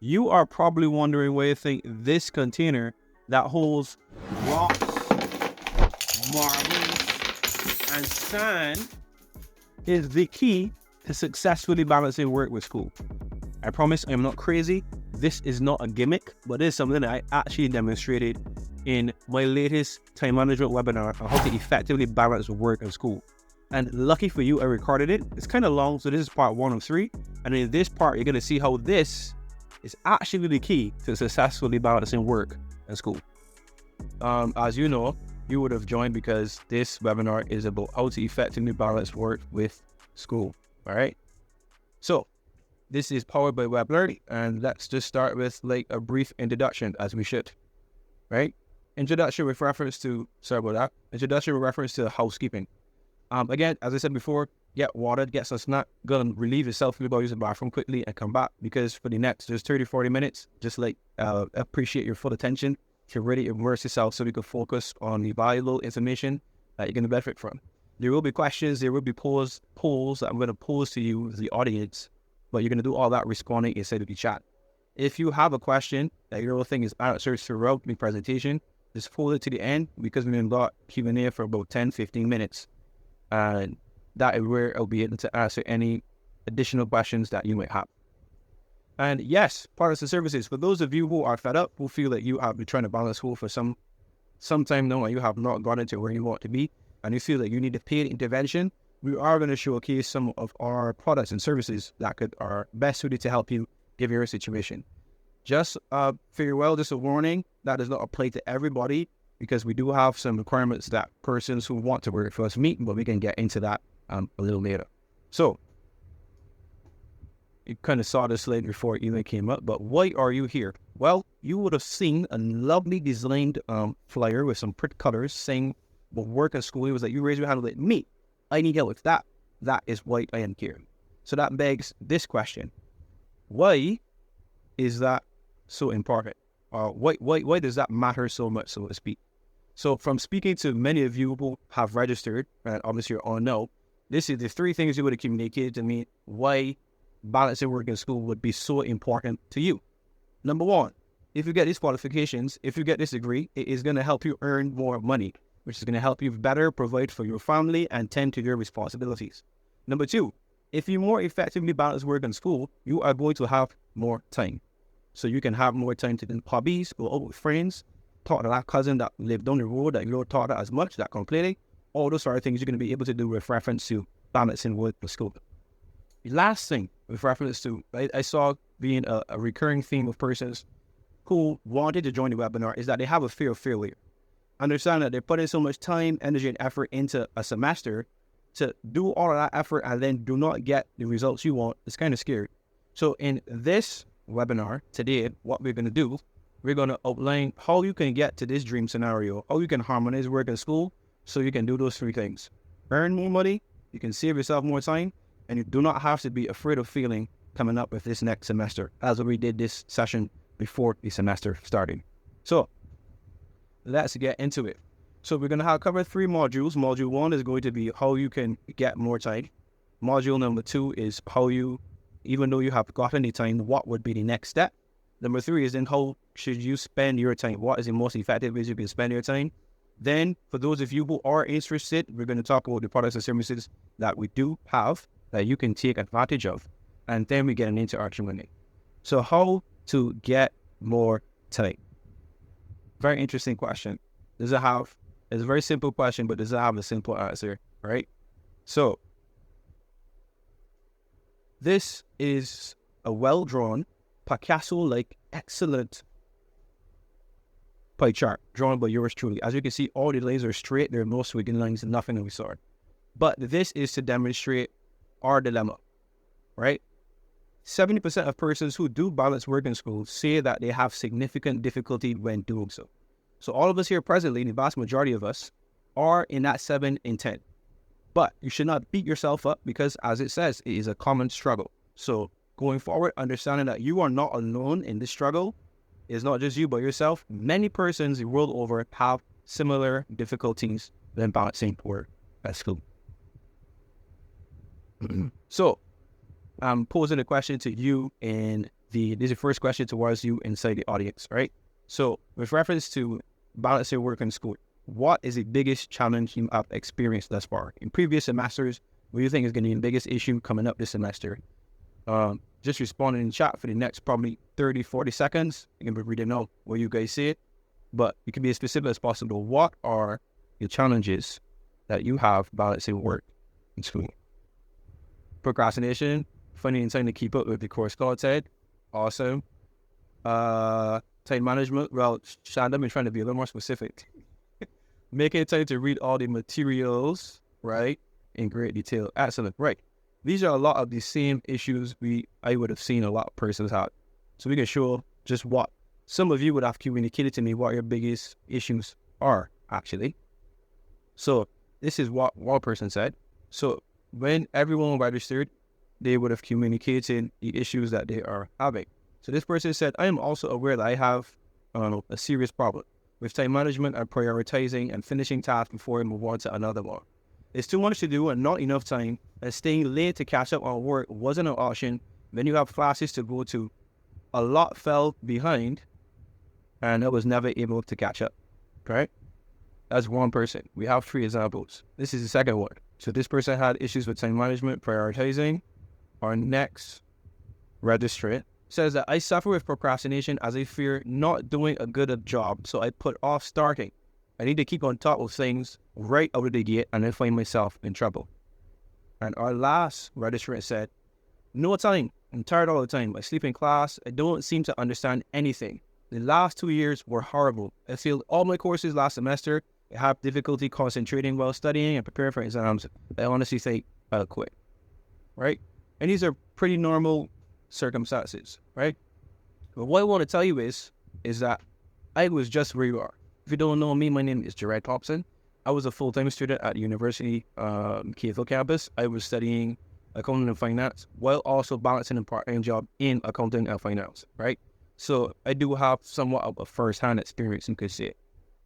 You are probably wondering where you think this container that holds rocks, marbles, and sand is the key to successfully balancing work with school. I promise I am not crazy. This is not a gimmick, but it is something that I actually demonstrated in my latest time management webinar on how to effectively balance work and school. And lucky for you, I recorded it. It's kind of long, so this is part 1 of 3. And in this part, you're going to see how this is actually the key to successfully balancing work and school. As you know, you would have joined because this webinar is about how to effectively balance work with school. All right. So this is powered by WebLearn, and let's just start with like a brief introduction, as we should. Right. Introduction with reference to housekeeping. Again, as I said before, get water, get some snack, go and relieve yourself, go use the bathroom quickly and come back, because for the next just 30-40 minutes, just appreciate your full attention to really immerse yourself so you can focus on the valuable information that you're going to benefit from. There will be questions, there will be polls that I'm going to pose to you, the audience, but you're going to do all that responding inside of the chat. If you have a question that you don't think is answered throughout the presentation, just hold it to the end, because we've got Q&A for about 10-15 minutes. And that is where I'll be able to answer any additional questions that you might have. And yes, products and services. For those of you who are fed up, who feel that you have been trying to balance school for some time now, and you have not gotten to where you want to be, and you feel that you need a paid intervention, we are going to showcase some of our products and services that are best suited to help you give your situation. Just farewell, just a warning, that does not apply to everybody, because we do have some requirements that persons who want to work for us meet, but we can get into that a little later. So, you kind of saw this slide before it even came up, but why are you here? Well, you would have seen a lovely designed flyer with some pretty colors saying, well, work at school. It was like, you raise your hand, like, me, I need help with that. That is why I am here. So that begs this question. Why is that so important? Why does that matter so much, so to speak? So from speaking to many of you who have registered, and obviously you're all know, this is the 3 things you would have communicated to me why balancing work and school would be so important to you. Number 1, if you get these qualifications, if you get this degree, it is going to help you earn more money, which is going to help you better provide for your family and tend to your responsibilities. Number 2, if you more effectively balance work and school, you are going to have more time. So you can have more time to do hobbies, go out with friends, talk to that cousin that lived down the road that you don't talk to as much, that complaining. All those sort of things you're going to be able to do with reference to balancing work with school. The last thing with reference to, I saw being a recurring theme of persons who wanted to join the webinar, is that they have a fear of failure. Understand that they're putting so much time, energy, and effort into a semester to do all of that effort and then do not get the results you want. It's kind of scary. So in this webinar today, what we're going to do, we're going to outline how you can get to this dream scenario, how you can harmonize work and school so you can do those 3 things. Earn more money, you can save yourself more time, and you do not have to be afraid of failing coming up with this next semester, as we did this session before the semester started. So let's get into it. So we're going to cover 3 modules. Module 1 is going to be how you can get more time. Module number 2 is how you, even though you have gotten the time, what would be the next step? Number 3 is then how should you spend your time? What is the most effective ways you can spend your time? Then, for those of you who are interested, we're going to talk about the products and services that we do have that you can take advantage of. And then we get an interaction with it. So how to get more time? Very interesting question. It's a very simple question, but does it have a simple answer, right? So, this is a well-drawn, Picasso-like, excellent pie chart drawn by yours truly. As you can see, all the lines are straight. There are no squiggly lines, nothing of the sort. But this is to demonstrate our dilemma, right? 70% of persons who do balance work and school say that they have significant difficulty when doing so. So all of us here presently, the vast majority of us, are in that 7 in 10. But you should not beat yourself up, because as it says, it is a common struggle. So going forward, understanding that you are not alone in this struggle. It's not just you, but yourself. Many persons the world over have similar difficulties when balancing work at school. So I'm posing a question to you in this is the first question towards you inside the audience, right? So with reference to balancing work and school, what is the biggest challenge you have experienced thus far? In previous semesters, what do you think is going to be the biggest issue coming up this semester? Just respond in the chat for the next probably 30, 40 seconds. You can be reading out what you guys see it, but you can be as specific as possible. What are the challenges that you have balancing work and school? Procrastination, finding time to keep up with the course content. Awesome. Time management. Well, Shanda, I'm trying to be a little more specific. Making time to read all the materials, right, in great detail. Excellent. Right. These are a lot of the same issues I would have seen a lot of persons have. So we can show just what some of you would have communicated to me what your biggest issues are, actually. So this is what one person said. So when everyone registered, they would have communicated the issues that they are having. So this person said, I am also aware that I have a serious problem with time management and prioritizing and finishing tasks before I move on to another one. It's too much to do and not enough time, and staying late to catch up on work wasn't an option. Then you have classes to go to. A lot fell behind, and I was never able to catch up, right? That's one person. We have 3 examples. This is the second one. So this person had issues with time management, prioritizing. Our next registrant says that I suffer with procrastination as I fear not doing a good job, so I put off starting. I need to keep on top of things right out of the gate and then find myself in trouble. And our last registrant said, no time. I'm tired all the time. I sleep in class. I don't seem to understand anything. The last 2 years were horrible. I failed all my courses last semester. I have difficulty concentrating while studying and preparing for exams. I honestly think I'll quit, right? And these are pretty normal circumstances, right? But what I want to tell you is that I was just where you are. If you don't know me, my name is Jared Thompson. I was a full-time student at the University KFL campus. I was studying accounting and finance while also balancing a part-time job in accounting and finance, right? So I do have somewhat of a first-hand experience, you could say.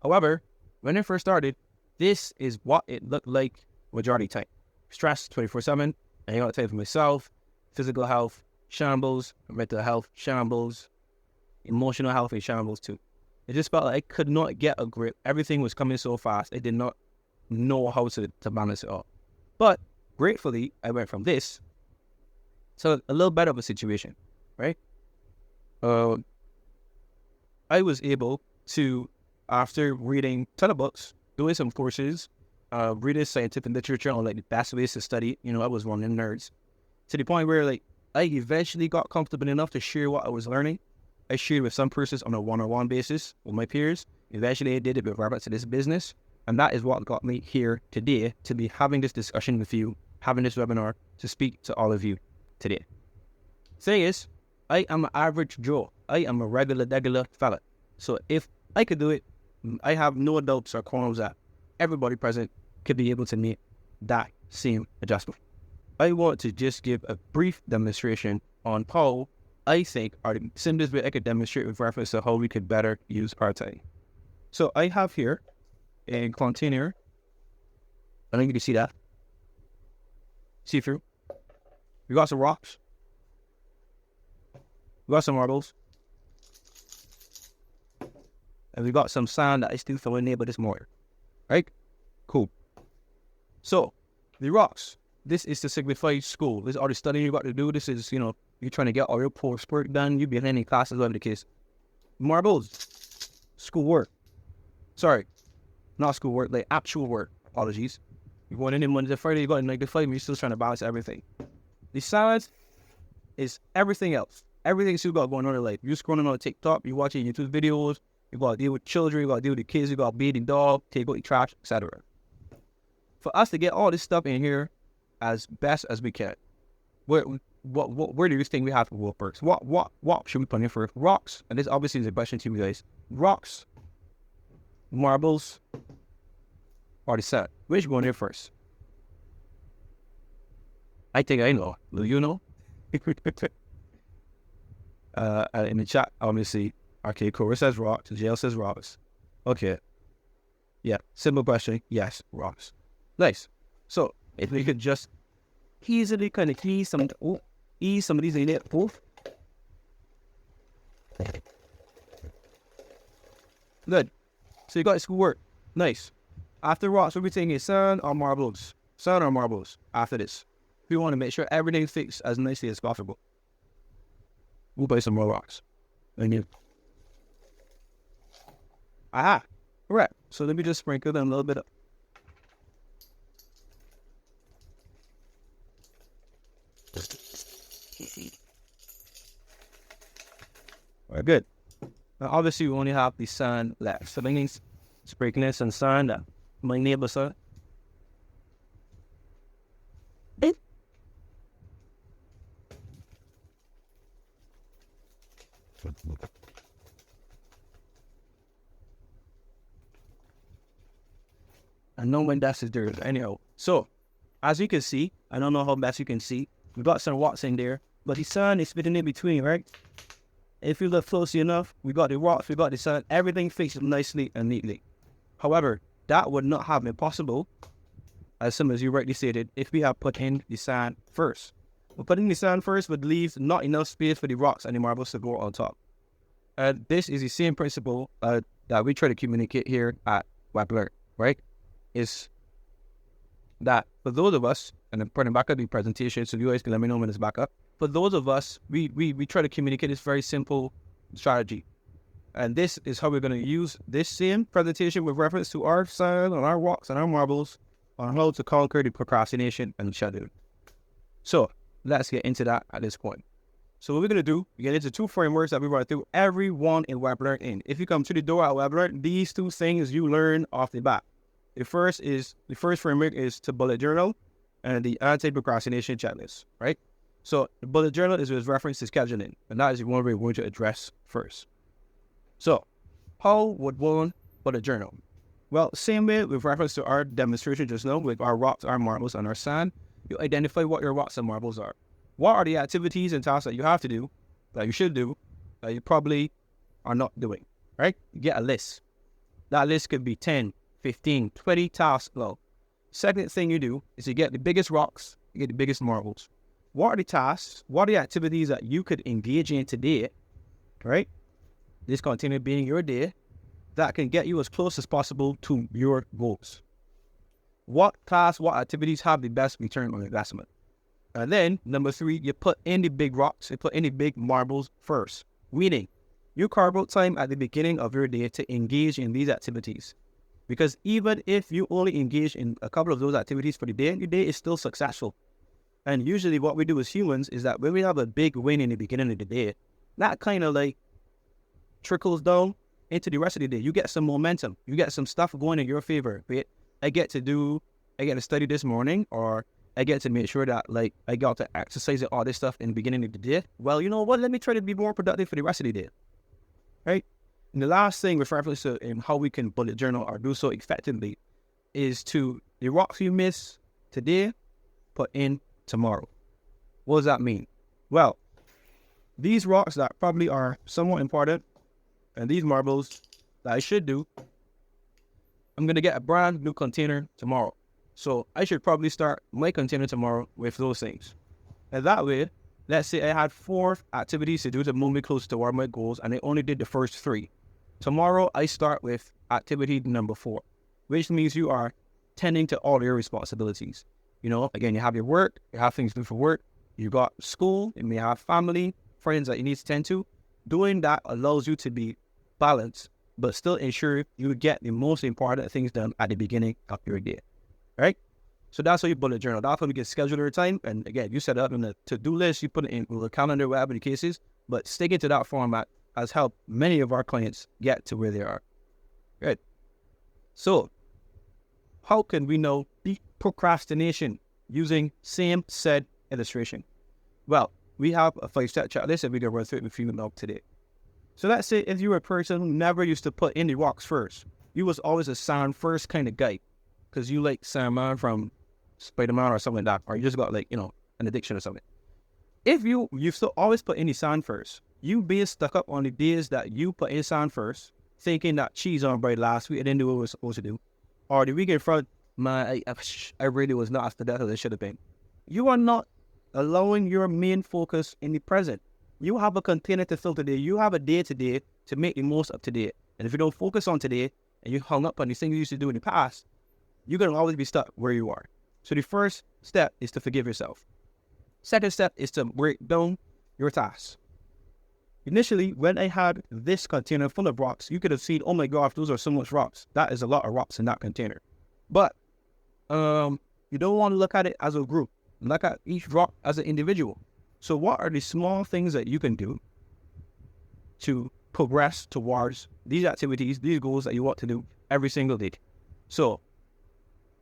However, when I first started, this is what it looked like majority time. Stress 24/7. I ain't got time for myself. Physical health, shambles. Mental health, shambles. Emotional health, and shambles too. It just felt like I could not get a grip. Everything was coming so fast. I did not know how to balance it all. But gratefully, I went from this to a little better of a situation, right? I was able to, after reading a ton of books, doing some courses, reading scientific literature on like the best ways to study. I was one of them nerds. To the point where like I eventually got comfortable enough to share what I was learning. I shared with some persons on a one-on-one basis with my peers. Eventually I did it with regards to this business. And that is what got me here today to be having this discussion with you, having this webinar to speak to all of you today. Thing is, I am an average Joe. I am a regular fella. So if I could do it, I have no doubts or qualms that everybody present could be able to make that same adjustment. I want to just give a brief demonstration on how I think are the simplest way I could demonstrate with reference to how we could better use our time. So I have here a container. I think you can see that. See through. We got some rocks. We got some marbles. And we got some sand that I still throw in there, but it's more. Right? Cool. So, the rocks. This is to signify school. This is all the studying you got to do. This is, you're trying to get all your coursework done. You've been in any classes, whatever the case. Marbles. Schoolwork. Sorry. Not schoolwork, like actual work. Apologies. You're going in Monday to Friday, you got in 9 to 5, and you're still trying to balance everything. The science is everything else. Everything you got going on in life. You're scrolling on TikTok, you're watching YouTube videos, you got to deal with children, you got to deal with the kids, you got to beat the dog, take out the trash, etc. For us to get all this stuff in here as best as we can, where do you think we have to go first? What should we put in first? Rocks, and this obviously is a question to you guys. Rocks, marbles, or the sand? Which going in first? I think I know. Do you know? In the chat, obviously, okay, Cora says rocks, JL says rocks. Okay. Yeah, simple question. Yes, rocks. Nice. So, if we could just easily kind of ease some of these in there. Good. So you got schoolwork. Nice. After rocks, we'll be taking sand or marbles. Sand or marbles after this. We want to make sure everything fits as nicely as possible. We'll play some more rocks. Thank you. Aha. Correct. So let me just sprinkle them a little bit up. All right, good. Now, obviously, we only have the sand left. So that means sprinkling some sand up. My neighbor, sir. I know when that's there. Anyhow, so as you can see, I don't know how best you can see. We got some rocks in there, but the sun is fitting in between, right? If you look closely enough, we got the rocks, we got the sun, everything fits nicely and neatly. However, that would not have been possible, as some as you rightly stated, if we had put in the sand first. But putting the sand first would leave not enough space for the rocks and the marbles to go on top. This is the same principle that we try to communicate here at WebLearn, right? Is that for those of us, and I'm putting back up the presentation so you guys can let me know when it's back up. For those of us, we try to communicate this very simple strategy. And this is how we're going to use this same presentation with reference to our sand and our rocks and our marbles on how to conquer the procrastination and shutdown. So let's get into that at this point. So what we're going to do, we get into two frameworks that we run through everyone in WebLearn in. If you come to the door at WebLearn, these two things you learn off the bat. The first framework is to bullet journal and the anti-procrastination checklist, right? So the bullet journal is with reference to scheduling, and that is the one we're going to address first. So how would one bullet journal? Well, same way with reference to our demonstration just now with our rocks, our marbles, and our sand, you identify what your rocks and marbles are. What are the activities and tasks that you have to do, that you should do, that you probably are not doing, right? You get a list. That list could be 10, 15, 20 tasks long. Second thing you do is you get the biggest rocks, you get the biggest marbles. What are the tasks? What are the activities that you could engage in today, right? This container being your day, that can get you as close as possible to your goals. What tasks, what activities have the best return on investment? And then, number 3, you put in the big rocks, you put in the big marbles first. Meaning, you carve out time at the beginning of your day to engage in these activities. Because even if you only engage in a couple of those activities for the day, your day is still successful. And usually what we do as humans is that when we have a big win in the beginning of the day, that kind of like trickles down into the rest of the day. You get some momentum. You get some stuff going in your favor. Right? I get to study this morning, or I get to make sure that like I got to exercise and all this stuff in the beginning of the day. Well, you know what? Let me try to be more productive for the rest of the day. Right? And the last thing with reference to how we can bullet journal or do so effectively is to the rocks you miss today, put in tomorrow. What does that mean? Well, these rocks that probably are somewhat important and these marbles that I should do, I'm going to get a brand new container tomorrow. So I should probably start my container tomorrow with those things. And that way, let's say I had 4 activities to do to move me closer toward my goals and I only did the first 3. Tomorrow, I start with activity number 4, which means you are tending to all your responsibilities. You know, again, you have your work, you have things to do for work, you got school, you may have family, friends that you need to tend to. Doing that allows you to be balanced, but still ensure you get the most important things done at the beginning of your day, right? So that's how you bullet journal. That's how you can schedule your time. And again, you set it up in the to-do list, you put it in Google Calendar, whatever the case is, but sticking to that format has helped many of our clients get to where they are. Good. So how can we know the procrastination using same said illustration? Well, we have a 5-step checklist and we're going to run through it with you now today. So let's say if you were a person who never used to put in the rocks first, you was always a sand first kind of guy because you like Sandman from Spider-Man or something like that, or you just got like, you know, an addiction or something. If you still always put in the sand first, you being stuck up on the days that you put in sand first, thinking that cheese on bread last week and didn't do what we were supposed to do, or the week in front, man, I really was not as productive as I should have been. You are not allowing your main focus in the present. You have a container to fill today. You have a day today to make the most of today. And if you don't focus on today and you hung up on these things you used to do in the past, you're going to always be stuck where you are. So the first step is to forgive yourself. Second step is to break down your tasks. Initially, when I had this container full of rocks, you could have seen, oh my gosh, those are so much rocks. That is a lot of rocks in that container. But you don't want to look at it as a group. Look at each rock as an individual. So what are the small things that you can do to progress towards these activities, these goals that you want to do every single day? So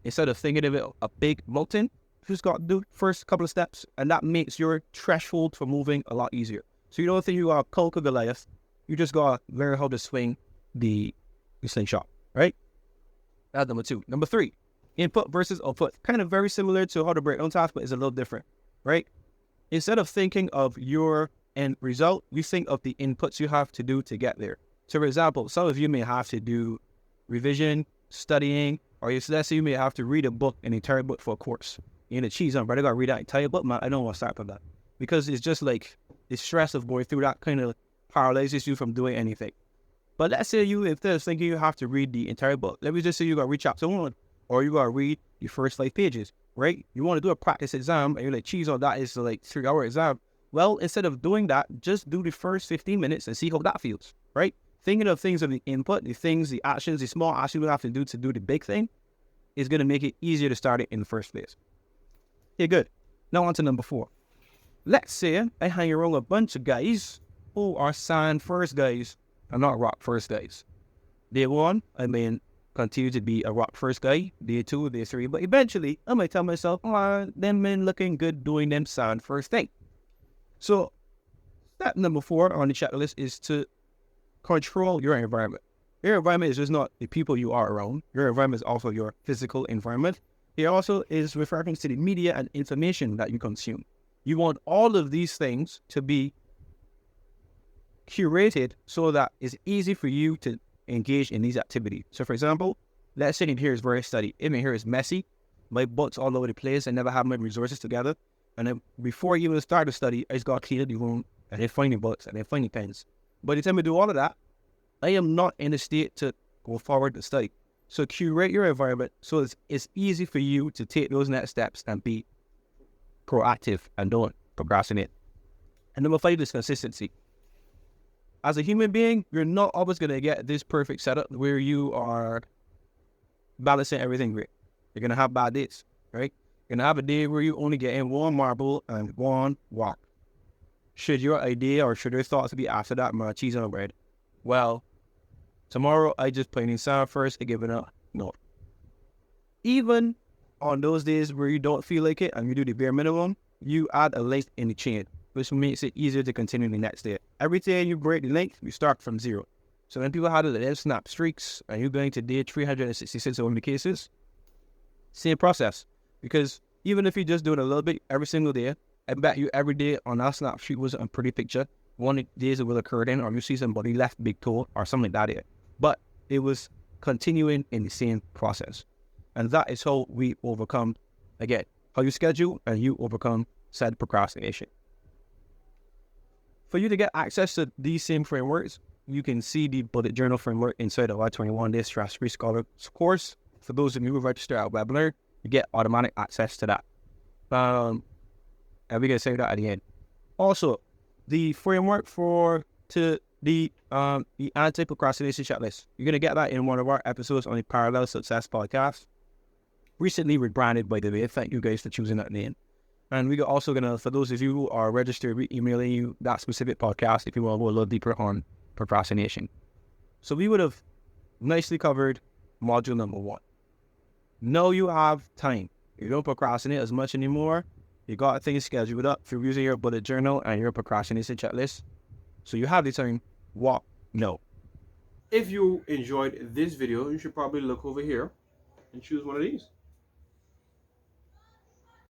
instead of thinking of it a big mountain, you just got to do first couple of steps, and that makes your threshold for moving a lot easier. So you don't think you got to conquer Goliath. You just got to learn how to swing the slingshot, right? That's number 2. Number 3, input versus output. Kind of very similar to how to break down tasks, but it's a little different, right? Instead of thinking of your end result, you think of the inputs you have to do to get there. So for example, some of you may have to do revision, studying, or let's say you may have to read a book, an entire book for a course. You're in the cheese on, brother, I got to read that entire book, man. I don't want to start from that. Because it's just like the stress of going through that kind of paralyzes you from doing anything. But let's say you, instead of thinking you have to read the entire book, let me just say you got to read chapter 1, or you got to read the first 5 pages, right? You want to do a practice exam, and you're like, geez, oh, that is like 3-hour exam. Well, instead of doing that, just do the first 15 minutes and see how that feels, right? Thinking of things of the input, the things, the actions, the small actions you have to do the big thing is going to make it easier to start it in the first place. Okay, good. Now on to number 4. Let's say I hang around a bunch of guys who are sand first guys and not rock first guys. Day 1, I may continue to be a rock first guy. Day 2, day 3, but eventually I might tell myself, oh, them men looking good doing them sand first thing. So step number 4 on the checklist is to control your environment. Your environment is just not the people you are around. Your environment is also your physical environment. It also is with reference to the media and information that you consume. You want all of these things to be curated so that it's easy for you to engage in these activities. So for example, let's say in here is very study. In here is messy. My books all over the place. I never have my resources together. And then before I even start to study, I just got to clean up the room and then find the books and then find the pens. By the time I do all of that, I am not in a state to go forward to study. So curate your environment so it's easy for you to take those next steps and be proactive and don't procrastinate. And number 5 is consistency. As a human being, you're not always going to get this perfect setup where you are balancing everything great. You're going to have bad days, right? You're going to have a day where you only get in 1 marble and 1 walk. Should your idea or should your thoughts be after that, my cheese on bread? Well, tomorrow I just plain in sand first and give it up. No. Even on those days where you don't feel like it and you do the bare minimum, you add a link in the chain, which makes it easier to continue the next day. Every day you break the link, you start from 0. So when people had to snap streaks and you're going to day 366 over the cases, same process. Because even if you just do it a little bit every single day, I bet you every day on that snap streak was a pretty picture. One of the days it will occur then, or you see somebody left big toe or something like that. But it was continuing in the same process. And that is how we overcome, again, how you schedule and you overcome said procrastination. For you to get access to these same frameworks, you can see the bullet journal framework inside the 21-day stress-free scholar course. For those of you who register at webinar, you get automatic access to that. And we're going to say that at the end. Also, the framework the anti-procrastination checklist. You're going to get that in one of our episodes on the Parallel Success podcast. Recently rebranded, by the way. Thank you guys for choosing that name. And we're also going to, for those of you who are registered, we're emailing you that specific podcast if you want to go a little deeper on procrastination. So we would have nicely covered module number 1. Now you have time. You don't procrastinate as much anymore. You got things scheduled up through using your bullet journal and your procrastination checklist. So you have the time. What? No. If you enjoyed this video, you should probably look over here and choose one of these.